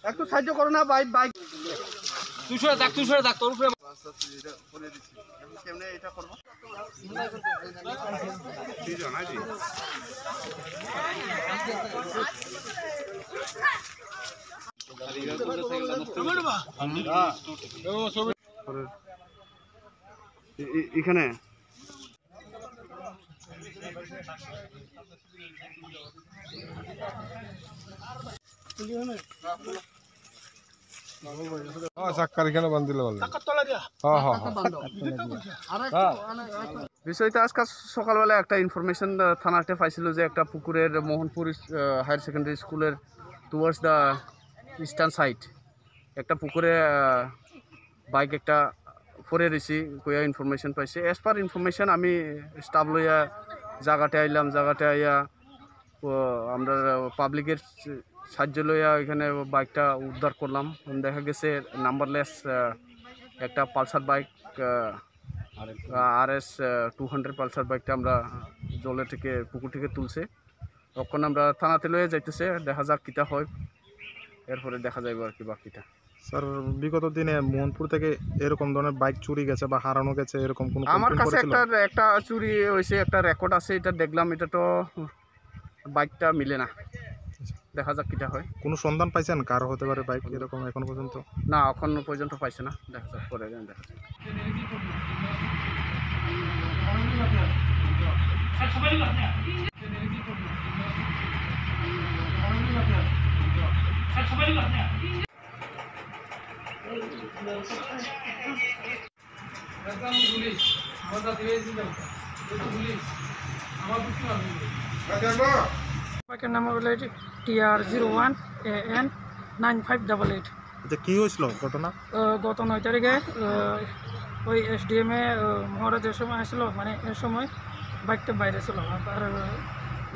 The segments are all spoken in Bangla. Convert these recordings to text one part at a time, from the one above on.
একটু সাহায্য করো না ভাই বাইক তুই সরে থাক তোর উপরে কেমনে এটা করবো এখানে বিষয়টা আজকে সকালবেলা একটা ইনফরমেশন থানাতে পাইছিল যে একটা পুকুরের মোহনপুর হায়ার সেকেন্ডারি স্কুলের টুয়ার্ডস দ্য ইস্টার্ন সাইড একটা পুকুরে বাইক একটা পরে রয়েছি কইয়া ইনফরমেশন পাইছে এজ পার ইনফরমেশন আমি স্টাফ লইয়া জায়গাতে আইলাম জায়গাতে আইয়া আমরা পাবলিকের সাহায্য লইয়া এখানে বাইকটা উদ্ধার করলাম দেখা গেছে নাম্বারলেস একটা পালসার বাইক RS 200 পালসার বাইকটা আমরা জলে থেকে পুকুর থেকে তুলছে তখন আমরা থানাতে লইয়া যাইতেছে দেখা যাক কিটা হয় এরপরে দেখা যাবে আর কি বাকিটা। স্যার বিগত দিনে মোহনপুর থেকে এরকম ধরনের বাইক চুরি গেছে বা হারানো গেছে এরকম কোনো আমার কাছে একটা চুরি হয়েছে একটা রেকর্ড আছে এটা দেখলাম এটা তো বাইকটা মিলে না দেখা যাক কিটা হয়। কোনো সন্ধান পাইছেন কার হতে পারে বাইক এরকম এখন পর্যন্ত? না এখন পর্যন্ত পাইছে না দেখা যাক পরে দেখা যাক। বাইকের নাম হলো TR01 AN 9588। আচ্ছা কি হয়েছিল ঘটনা? গত 9 তারিখে ওই SDM এ মহারাজ যে সময় আসলো মানে এ সময় বাইকটা বাইরে ছিল আর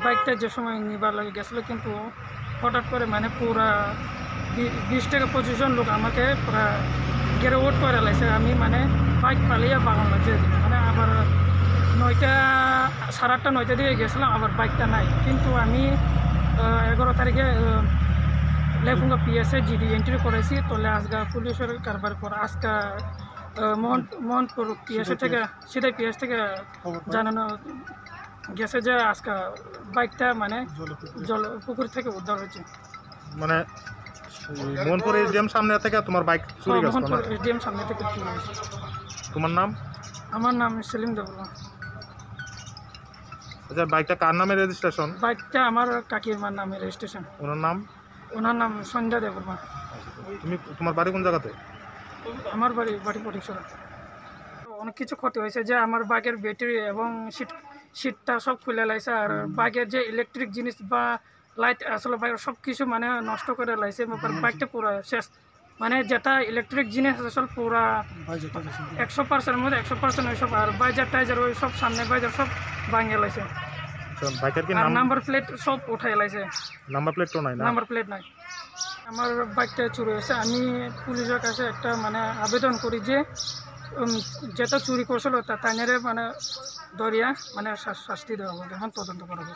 বাইকটা যে সময় নিবার লাগে গেছিলো কিন্তু হঠাৎ করে মানে পুরা 20 থেকে 25 জন লোক আমাকে পুরা গেরে ওট করে লাইছে আমি মানে বাইক পালিয়ে বাগান লাগছে মানে আবার 9টা 8:30 9টা দিকে গেছিলাম আবার বাইকটা নাই কিন্তু আমি 11 তারিখে লেফুঙ্গা PSA GD এন্ট্রি করেছি তোলে আজকা পুলিশের কারবার পর আজকা মোহনপুর PSA থেকে সিধা PS থেকে জানানো গেছে যে আজকা বাইকটা মানে জল পুকুর থেকে উদ্ধার হয়েছে। মানে মোহনপুর SDM সামনে থেকে তোমার বাইক চুরি গেছে? মোহনপুর SDM সামনে থেকে চুরি গেছে। তোমার নাম? আমার নাম সেলিম দেববর্মা। আচ্ছা বাইকটা কার নামে রেজিস্ট্রেশন? বাইকটা আমার কাকির মার নামে রেজিস্ট্রেশন। ওনার নাম সন্ধ্যা দেববর্মা। তোমার বাড়ি কোন জায়গাতে? আমার বাড়ি পটিকছড়া। অনেক কিছু ক্ষতি হয়েছে যে আমার বাইকের ব্যাটারি এবং সিটটা সব খুলে লাইছে আর বাইকের যে ইলেকট্রিক জিনিস বা লাইট আসলে বাইকের সব কিছু মানে নষ্ট করে লাইছে বাইকটা পুরো শেষ মানে যেটা ইলেকট্রিক জিনিস আসলে পুরা 100% মধ্যে 100% ওইসব আর বাইজার টাইজার ওই সব সামনে বাইজার সব ভাঙে লাইছে। বাইকের কি নাম্বার প্লেট সব উঠাই লাইছে? নাম্বার প্লেট তো নাই। নাম্বার প্লেট নাই। আমার বাইকটা চুরি হয়েছে আমি পুলিশের কাছে একটা মানে আবেদন করি যে যেটা চুরি করছিল তা তাইনেরে মানে ধরিয়া মানে শাস্তি দেওয়া হবে এখন তদন্ত করা হবে।